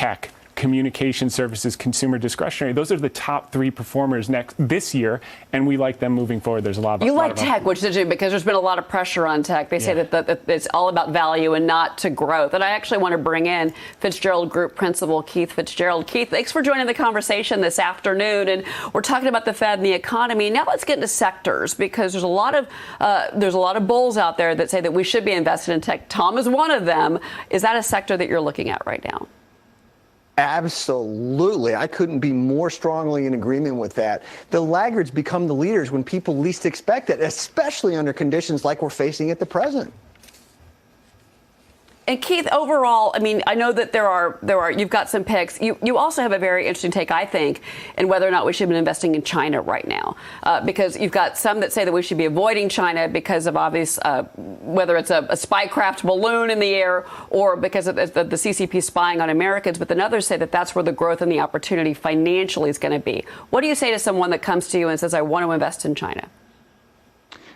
tech, communication services, consumer discretionary. Those are the top three performers this year, and we like them moving forward. There's a lot of... You like tech, which is because there's been a lot of pressure on tech. They say that it's all about value and not to growth. And I actually want to bring in Fitz-Gerald Group Principal Keith Fitz-Gerald. Keith, thanks for joining the conversation this afternoon. And we're talking about the Fed and the economy. Now let's get into sectors, because there's a lot of bulls out there that say that we should be invested in tech. Tom is one of them. Is that a sector that you're looking at right now? Absolutely. I couldn't be more strongly in agreement with that. The laggards become the leaders when people least expect it, especially under conditions like we're facing at the present. And Keith, overall, I mean, I know that there are you've got some picks. You also have a very interesting take, I think, in whether or not we should be investing in China right now, because you've got some that say that we should be avoiding China because of obvious, whether it's a spy craft balloon in the air or because of the CCP spying on Americans. But then others say that that's where the growth and the opportunity financially is going to be. What do you say to someone that comes to you and says, I want to invest in China?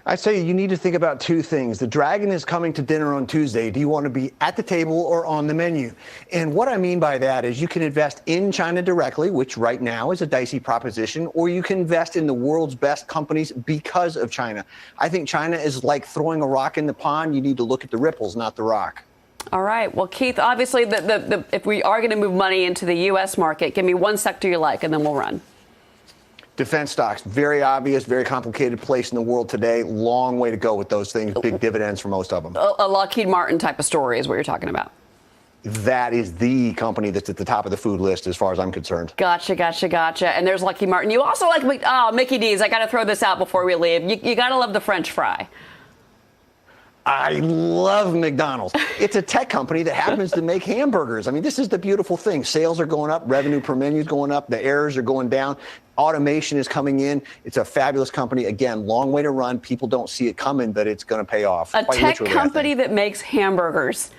I say you need to think about two things. The dragon is coming to dinner on Tuesday. Do you want to be at the table or on the menu? And what I mean by that is you can invest in China directly, which right now is a dicey proposition, or you can invest in the world's best companies because of China. I think China is like throwing a rock in the pond. You need to look at the ripples, not the rock. All right. Well, Keith, obviously, if we are going to move money into the U.S. market, give me one sector you like, and then we'll run. Defense stocks, very obvious, very complicated place in the world today. Long way to go with those things. Big dividends for most of them. A Lockheed Martin type of story is what you're talking about. That is the company that's at the top of the food list as far as I'm concerned. Gotcha. And there's Lockheed Martin. You also like Mickey D's. I got to throw this out before we leave. You got to love the French fry. I love McDonald's. It's a tech company that happens to make hamburgers. I mean, this is the beautiful thing. Sales are going up. Revenue per menu is going up. The errors are going down. Automation is coming in. It's a fabulous company. Again, long way to run. People don't see it coming, but it's going to pay off. A tech company that makes hamburgers.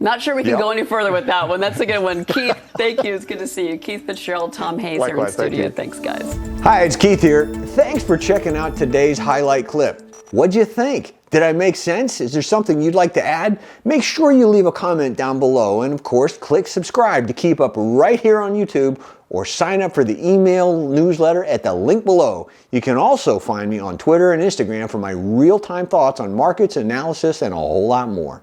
Not sure we can go any further with that one. That's a good one. Keith, thank you. It's good to see you. Keith Fitz-Gerald, Tom Hayes here in studio. Thanks, guys. Hi, it's Keith here. Thanks for checking out today's highlight clip. What'd you think? Did I make sense? Is there something you'd like to add? Make sure you leave a comment down below, and of course, click subscribe to keep up right here on YouTube, or sign up for the email newsletter at the link below. You can also find me on Twitter and Instagram for my real-time thoughts on markets, analysis, and a whole lot more.